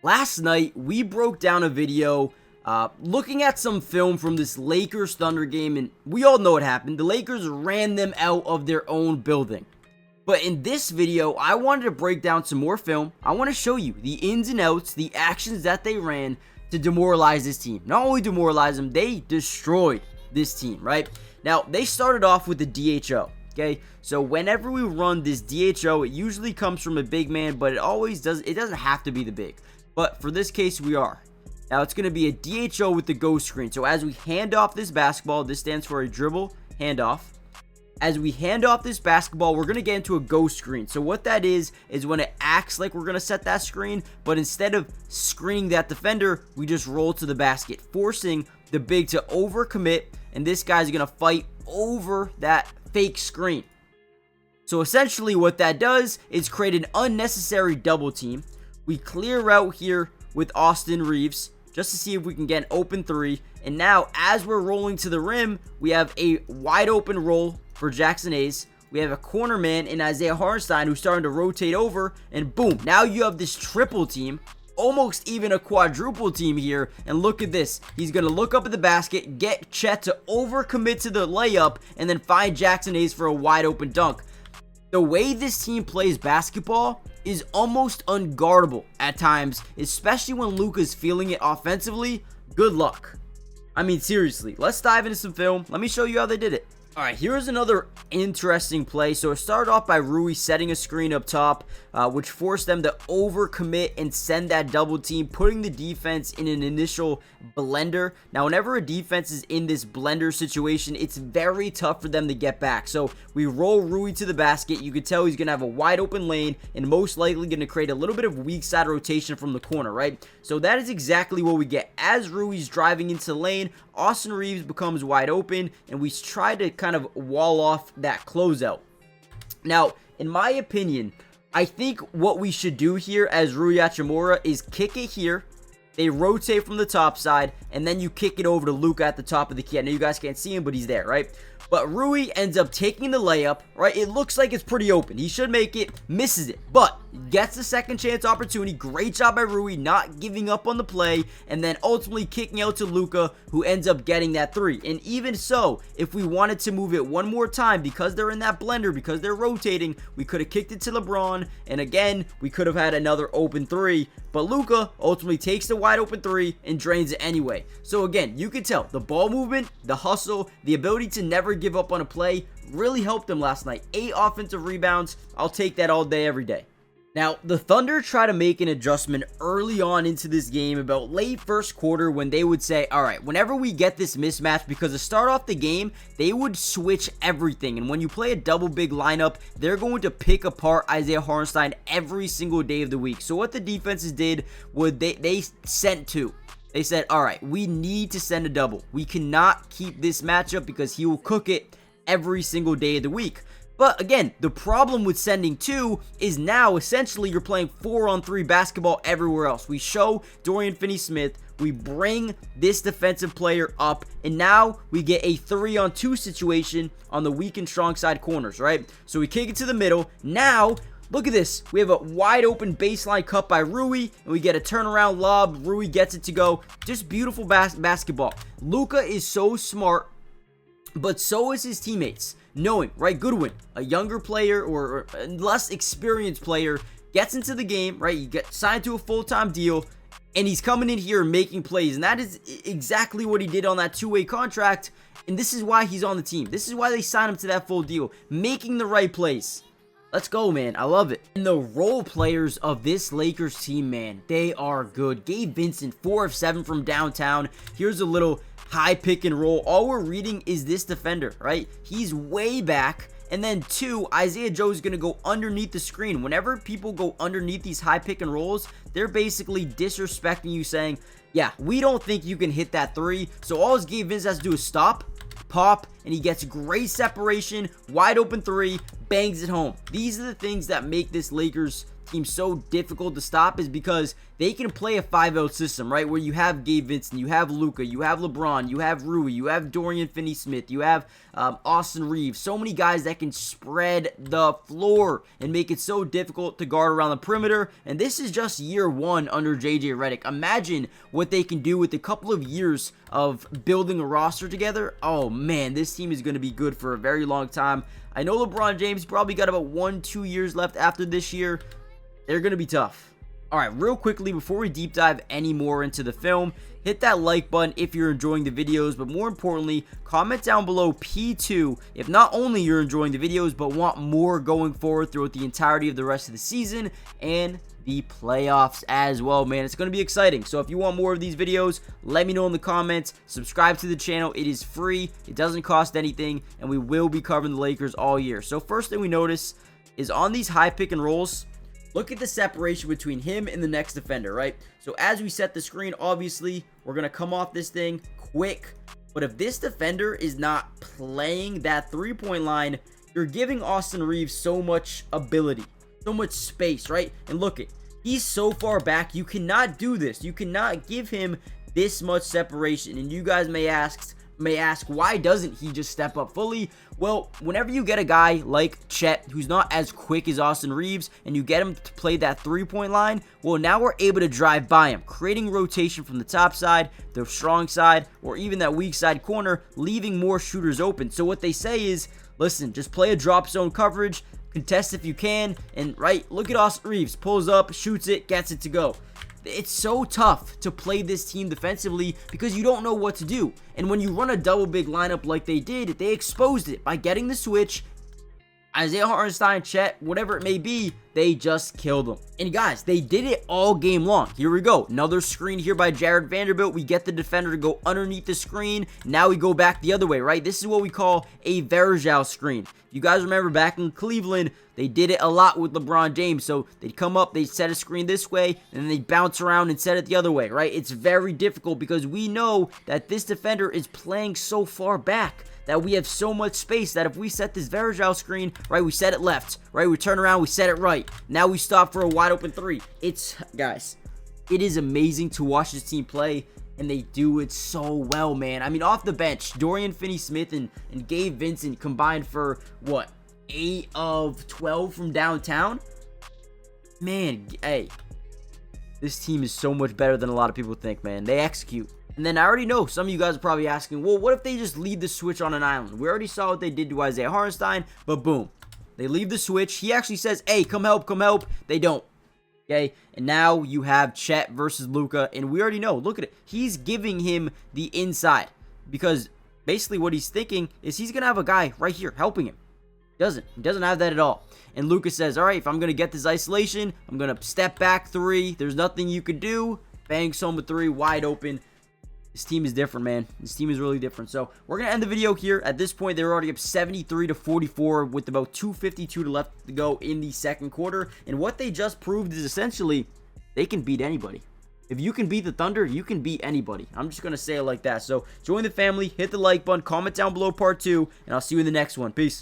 Last night, we broke down a video looking at some film from this Lakers Thunder game, and we all know what happened. The Lakers ran them out of their own building. But in this video, I wanted to break down some more film. I want to show you the ins and outs, the actions that they ran to demoralize this team. Not only demoralize them, they destroyed this team, right? Now, they started off with the DHO. Okay, so whenever we run this DHO, it usually comes from a big man, but it doesn't have to be the big. But for this case, we are. Now, it's going to be a DHO with the go screen. So as we hand off this basketball, this stands for a dribble handoff. As we hand off this basketball, we're going to get into a go screen. So what that is when it acts like we're going to set that screen, but instead of screening that defender, we just roll to the basket, forcing the big to overcommit, and this guy's going to fight over that fake screen. So essentially what that does is create an unnecessary double team. We clear out here with Austin Reaves just to see if we can get an open three. And now as we're rolling to the rim, we have a wide open roll for Jackson Hayes. We have a corner man in Isaiah Hartenstein who's starting to rotate over, and boom, now you have this triple team, almost even a quadruple team here. And look at this, he's gonna look up at the basket, get Chet to overcommit to the layup, and then find Jackson Hayes for a wide open dunk. The way this team plays basketball is almost unguardable at times, especially when Luka's feeling it offensively. Good luck. I mean, seriously, let's dive into some film. Let me show you how they did it. Alright, here's another interesting play. So it started off by Rui setting a screen up top, which forced them to overcommit and send that double team, putting the defense in an initial blender. Now, whenever a defense is in this blender situation, it's very tough for them to get back. So we roll Rui to the basket. You can tell he's going to have a wide open lane and most likely going to create a little bit of weak side rotation from the corner, right? So that is exactly what we get. As Rui's driving into the lane, Austin Reaves becomes wide open, and we try to kind of wall off that closeout. Now, in my opinion, I think what we should do here as Rui Hachimura is kick it here. They rotate from the top side, and then you kick it over to Luka at the top of the key. I know you guys can't see him, but he's there, right? But Rui ends up taking the layup, right? It looks like it's pretty open. He should make it, misses it, but gets the second chance opportunity. Great job by Rui, not giving up on the play, and then ultimately kicking out to Luka, who ends up getting that three. And even so, if we wanted to move it one more time, because they're in that blender, because they're rotating, we could have kicked it to LeBron, and again, we could have had another open three. But Luka ultimately takes the wide open three and drains it anyway. So again, you can tell the ball movement, the hustle, the ability to never give up on a play really helped them last night. 8 offensive rebounds. I'll take that all day, every day. Now, the Thunder try to make an adjustment early on into this game, about late first quarter, when they would say, all right, whenever we get this mismatch, because to start off the game, they would switch everything. And when you play a double big lineup, they're going to pick apart Isaiah Hartenstein every single day of the week. So what the defenses did was they sent two. They said, all right, we need to send a double. We cannot keep this matchup because he will cook it every single day of the week. But again, the problem with sending two is now essentially you're playing 4-on-3 basketball everywhere else. We show Dorian Finney-Smith, we bring this defensive player up, and now we get a 3-on-2 situation on the weak and strong side corners, right? So we kick it to the middle. Now, look at this. We have a wide open baseline cut by Rui, and we get a turnaround lob. Rui gets it to go. Just beautiful basketball. Luka is so smart, but so is his teammates. Knowing, right, Goodwin, a younger player or a less experienced player, gets into the game, right, you get signed to a full-time deal, and he's coming in here and making plays, and that is exactly what he did on that two-way contract, and this is why he's on the team. This is why they signed him to that full deal, making the right plays. Let's go, man. I love it. And the role players of this Lakers team, man, they are good. Gabe Vincent, 4 of 7 from downtown. Here's a little high pick and roll. All we're reading is this defender, right? He's way back. And then 2, Isaiah Joe is going to go underneath the screen. Whenever people go underneath these high pick and rolls, they're basically disrespecting you, saying, yeah, we don't think you can hit that 3. So all Gabe Vincent has to do is stop, pop, and he gets great separation, wide open 3, bangs it home. These are the things that make this Lakers team so difficult to stop is because they can play a 5-out system, right? Where you have Gabe Vincent, you have Luka, you have LeBron, you have Rui, you have Dorian Finney-Smith, you have Austin Reeves. So many guys that can spread the floor and make it so difficult to guard around the perimeter. And this is just year one under JJ Redick. Imagine what they can do with a couple of years of building a roster together. Oh man, this team is going to be good for a very long time. I know LeBron James probably got about 1-2 years left after this year. They're going to be tough. Alright, real quickly, before we deep dive any more into the film, hit that like button if you're enjoying the videos, but more importantly, comment down below P2 if not only you're enjoying the videos, but want more going forward throughout the entirety of the rest of the season and the playoffs as well, man. It's going to be exciting. So if you want more of these videos, let me know in the comments. Subscribe to the channel. It is free. It doesn't cost anything, and we will be covering the Lakers all year. So first thing we notice is on these high pick and rolls, look at the separation between him and the next defender, right? So as we set the screen, obviously, we're going to come off this thing quick. But if this defender is not playing that three-point line, you're giving Austin Reeves so much ability, so much space, right? And look it, he's so far back, you cannot do this. You cannot give him this much separation. And you guys may ask, why doesn't he just step up fully? Well, whenever you get a guy like Chet, who's not as quick as Austin Reeves, and you get him to play that three-point line, well, now we're able to drive by him, creating rotation from the top side, the strong side, or even that weak side corner, leaving more shooters open. So what they say is, listen, just play a drop zone coverage, contest if you can, and right, look at Austin Reeves, pulls up, shoots it, gets it to go. It's so tough to play this team defensively because you don't know what to do. And when you run a double big lineup like they did, they exposed it by getting the switch. Isaiah Hartenstein, Chet, whatever it may be, they just killed them. And guys, they did it all game long. Here we go. Another screen here by Jared Vanderbilt. We get the defender to go underneath the screen. Now we go back the other way, right? This is what we call a Varejao screen. You guys remember back in Cleveland, they did it a lot with LeBron James. So they'd come up, they'd set a screen this way, and then they'd bounce around and set it the other way, right? It's very difficult because we know that this defender is playing so far back that we have so much space that if we set this Varejao screen, right, we set it left, right, we turn around, we set it right. Now we stop for a wide open three. Guys, it is amazing to watch this team play, and they do it so well, man. I mean, off the bench, Dorian Finney-Smith and Gabe Vincent combined for, what, 8 of 12 from downtown? Man, hey, this team is so much better than a lot of people think, man. They execute. And then I already know some of you guys are probably asking, well, what if they just leave the switch on an island? We already saw what they did to Isaiah Hartenstein, but boom. They leave the switch. He actually says, hey, come help, come help. They don't. Okay, and now you have Chet versus Luka, and we already know, look at it. He's giving him the inside because basically what he's thinking is he's going to have a guy right here helping him. He doesn't have that at all. And Luka says, all right, if I'm going to get this isolation, I'm going to step back three. There's nothing you could do. Bangs home a three, wide open. This team is different, man. This team is really different. So we're going to end the video here. At this point, they're already up 73-44 with about 2:52 left to go in the second quarter. And what they just proved is essentially they can beat anybody. If you can beat the Thunder, you can beat anybody. I'm just going to say it like that. So join the family, hit the like button, comment down below part 2, and I'll see you in the next one. Peace.